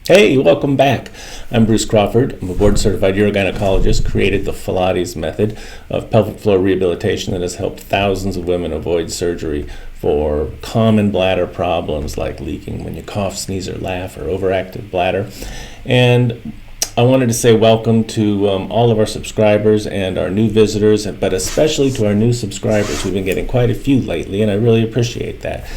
Hey, welcome back. I'm Bruce Crawford. I'm a board-certified urogynecologist, created the Pilates method of pelvic floor rehabilitation that has helped thousands of women avoid surgery for common bladder problems like leaking when you cough, sneeze, or laugh, or overactive bladder. And I wanted to say welcome to all of our subscribers and our new visitors, but especially to our new subscribers. We've been getting quite a few lately, and I really appreciate that.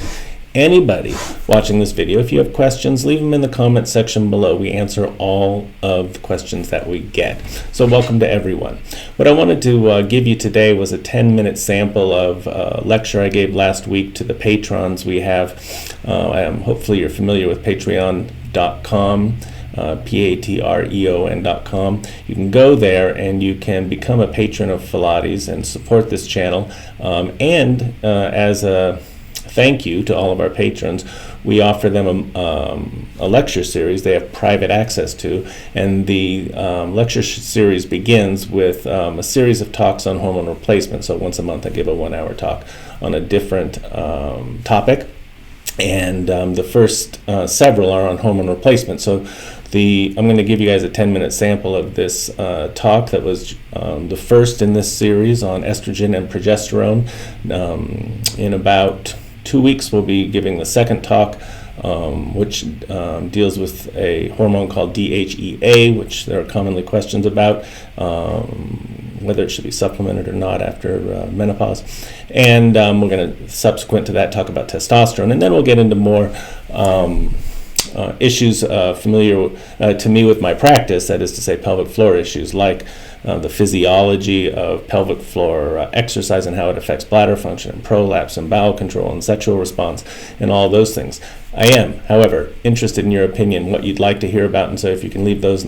Anybody watching this video, if you have questions, leave them in the comment section below. We answer all of the questions that we get. So welcome to everyone. What I wanted to give you today was a 10-minute sample of a lecture I gave last week to the patrons we have. Hopefully you're familiar with patreon.com. patreon.com. You can go there and you can become a patron of Pilates and support this channel. As a thank you to all of our patrons, we offer them a lecture series they have private access to, and the lecture series begins with a series of talks on hormone replacement. So once a month I give a 1-hour talk on a different topic, and the first several are on hormone replacement. So I'm going to give you guys a 10-minute sample of this talk that was the first in this series on estrogen and progesterone. In about 2 weeks, we'll be giving the second talk, which deals with a hormone called DHEA, which there are commonly questions about, whether it should be supplemented or not after menopause. And we're going to, subsequent to that, talk about testosterone. And then we'll get into more issues familiar to me with my practice, that is to say pelvic floor issues like the physiology of pelvic floor exercise and how it affects bladder function and prolapse and bowel control and sexual response and all those things. I am, however, interested in your opinion, what you'd like to hear about, and so if you can leave those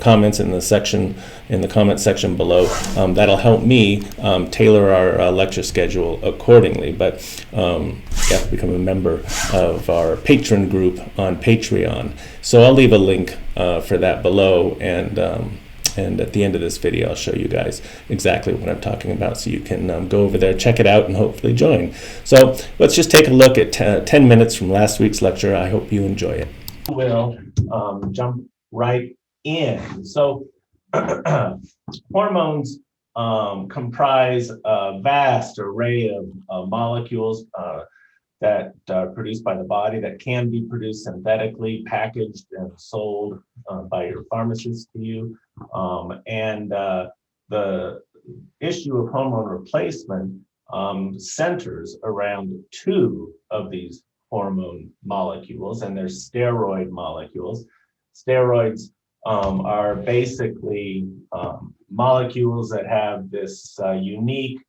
comments in the comment section below, that'll help me tailor our lecture schedule accordingly. But you have to become a member of our patron group on Patreon. So I'll leave a link for that below, and at the end of this video, I'll show you guys exactly what I'm talking about, so you can go over there, check it out, and hopefully join. So let's just take a look at 10 minutes from last week's lecture. I hope you enjoy it. We'll jump right in. So hormones comprise a vast array of molecules that are produced by the body, that can be produced synthetically, packaged and sold by your pharmacist to you. The issue of hormone replacement centers around two of these hormone molecules, and they're steroid molecules. Steroids are basically molecules that have this unique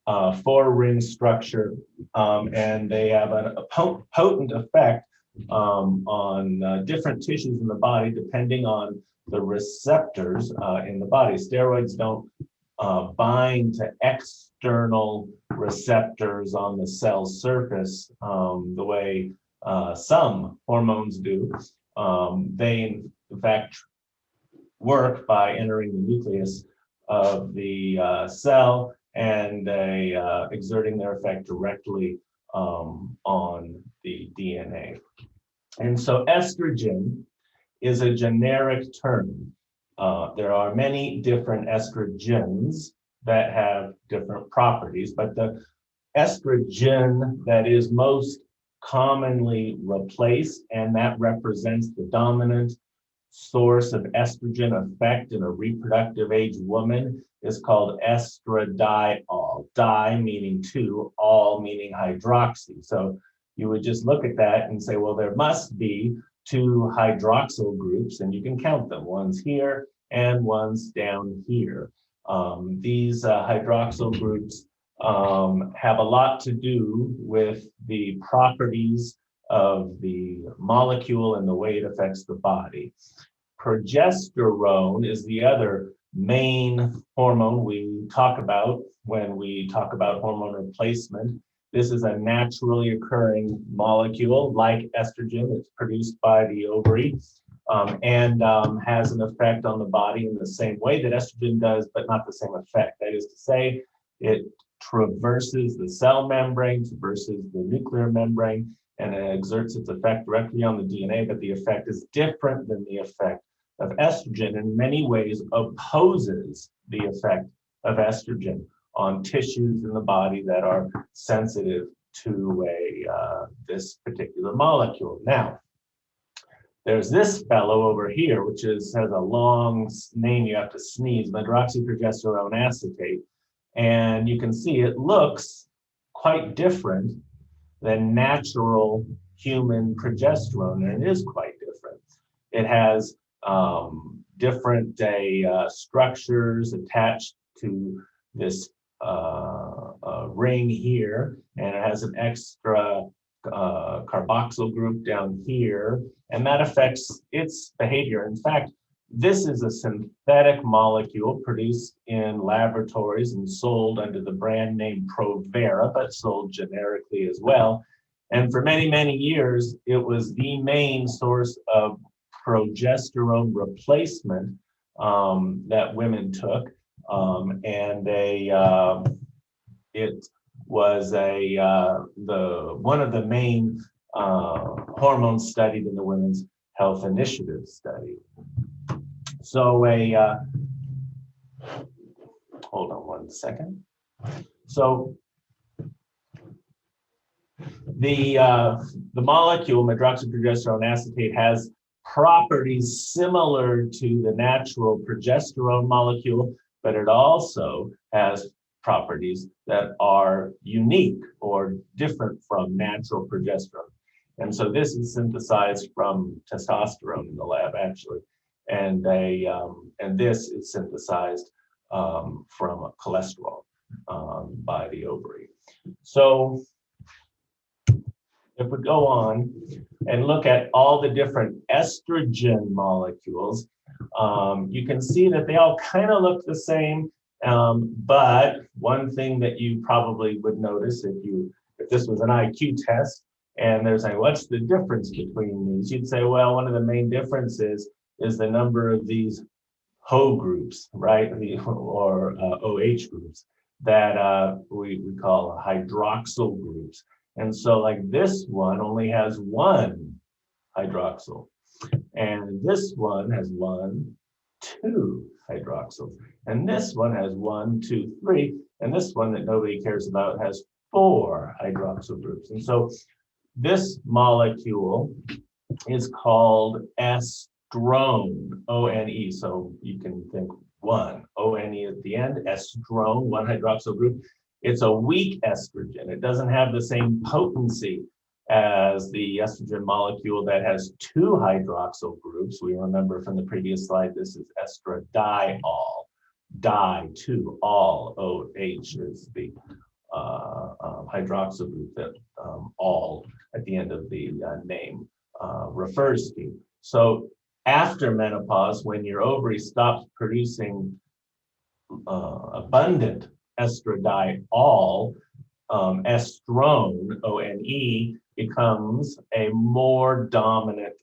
4-ring structure, and they have a potent effect on different tissues in the body depending on the receptors in the body. Steroids don't bind to external receptors on the cell surface the way some hormones do. They, in fact, work by entering the nucleus of the cell and exerting their effect directly on the DNA. And so estrogen is a generic term. There are many different estrogens that have different properties, but the estrogen that is most commonly replaced, and that represents the dominant source of estrogen effect in a reproductive age woman, is called estradiol. Di meaning two, all meaning hydroxy. So you would just look at that and say, well, there must be two hydroxyl groups, and you can count them. One's here and one's down here. These hydroxyl groups have a lot to do with the properties of the molecule and the way it affects the body. Progesterone is the other main hormone we talk about when we talk about hormone replacement. This is a naturally occurring molecule like estrogen. It's produced by the ovary and has an effect on the body in the same way that estrogen does, but not the same effect. That is to say, it traverses the cell membrane, traverses the nuclear membrane, and it exerts its effect directly on the DNA, but the effect is different than the effect of estrogen. In many ways opposes the effect of estrogen on tissues in the body that are sensitive to this particular molecule. Now, there's this fellow over here, which has a long name you have to sneeze, hydroxyprogesterone acetate. And you can see it looks quite different than natural human progesterone, and it is quite different. It has different structures attached to this ring here, and it has an extra carboxyl group down here, and that affects its behavior. In fact, this is a synthetic molecule produced in laboratories and sold under the brand name Provera, but sold generically as well. And for many, many years, it was the main source of progesterone replacement that women took. It was one of the main hormones studied in the Women's Health Initiative study. So hold on one second. So the molecule hydroxyprogesterone acetate has properties similar to the natural progesterone molecule, but it also has properties that are unique or different from natural progesterone. And so this is synthesized from testosterone in the lab, actually. And this is synthesized from cholesterol by the ovary. So if we go on and look at all the different estrogen molecules, you can see that they all kind of look the same. But one thing that you probably would notice if this was an IQ test and there's like, what's the difference between these? You'd say, well, one of the main differences is the number of these HO groups, right? Or OH groups that we call hydroxyl groups. And so like this one only has one hydroxyl, and this one has 1, 2 hydroxyls, and this one has 1, 2, 3, and this one that nobody cares about has 4 hydroxyl groups. And so this molecule is called estrone, O-N-E. So you can think 1, O-N-E at the end, estrone, 1 hydroxyl group. It's a weak estrogen. It doesn't have the same potency as the estrogen molecule that has 2 hydroxyl groups. We remember from the previous slide, this is estradiol, di, 2, all, OH is the hydroxyl group that all at the end of the name refers to. So after menopause, when your ovary stops producing abundant estradiol, estrone, O-N-E, becomes a more dominant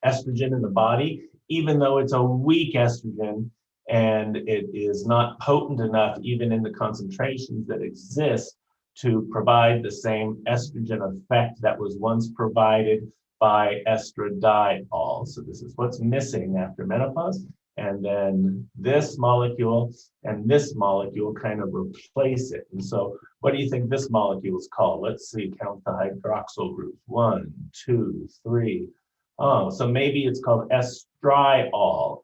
estrogen in the body, even though it's a weak estrogen and it is not potent enough, even in the concentrations that exist, to provide the same estrogen effect that was once provided by estradiol. So this is what's missing after menopause. And then this molecule and this molecule kind of replace it. And so what do you think this molecule is called? Let's see, count the hydroxyl groups. 1, 2, 3. Oh, so maybe it's called estriol,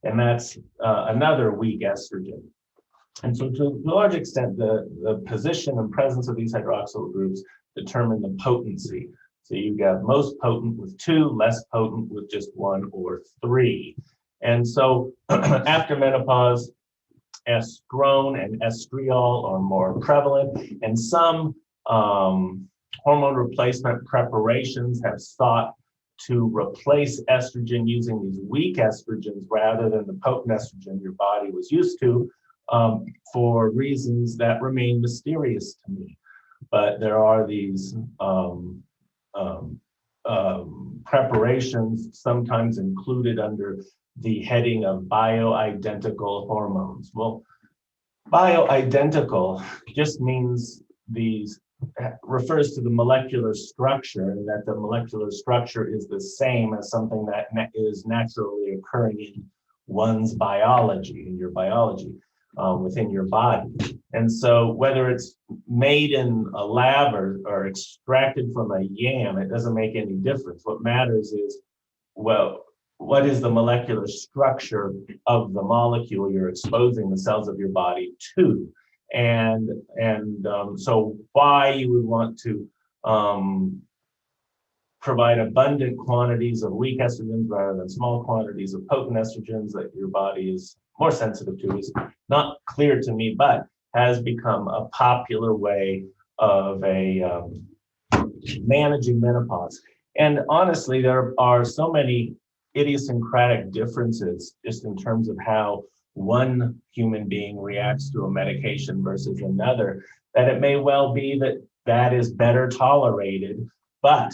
and that's another weak estrogen. And so to a large extent, the position and presence of these hydroxyl groups determine the potency. So you got most potent with 2, less potent with just 1 or 3. And so after menopause, estrone and estriol are more prevalent, and some hormone replacement preparations have sought to replace estrogen using these weak estrogens rather than the potent estrogen your body was used to, for reasons that remain mysterious to me. But there are these preparations sometimes included under the heading of bioidentical hormones. Well, bioidentical just means these refers to the molecular structure, and that the molecular structure is the same as something that is naturally occurring in one's biology, in your biology, within your body. And so whether it's made in a lab or extracted from a yam, it doesn't make any difference. What matters is, well, what is the molecular structure of the molecule you're exposing the cells of your body to? And so why you would want to provide abundant quantities of weak estrogens rather than small quantities of potent estrogens that your body is more sensitive to is not clear to me, but has become a popular way of managing menopause. And honestly, there are so many idiosyncratic differences just in terms of how one human being reacts to a medication versus another, that it may well be that that is better tolerated, but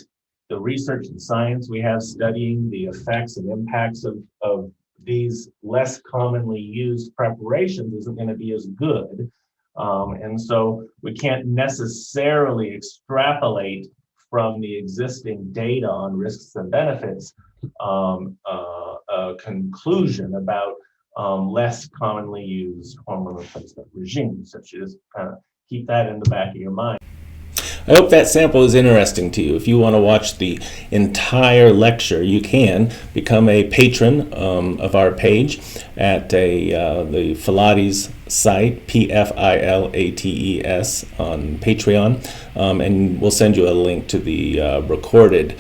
the research and science we have studying the effects and impacts of these less commonly used preparations isn't going to be as good. And so we can't necessarily extrapolate from the existing data on risks and benefits a conclusion about less commonly used hormone replacement regimes. So you just kind of keep that in the back of your mind. I hope that sample is interesting to you. If you want to watch the entire lecture, you can become a patron of our page at the Pilates site, Pilates on Patreon, and we'll send you a link to the recorded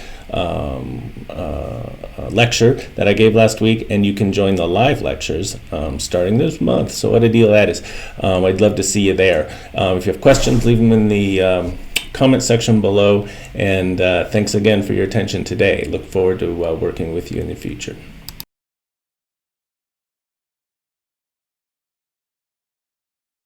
lecture that I gave last week, and you can join the live lectures starting this month. So what a deal that is. I'd love to see you there. If you have questions, leave them in the comment section below, and thanks again for your attention today. Look forward to working with you in the future.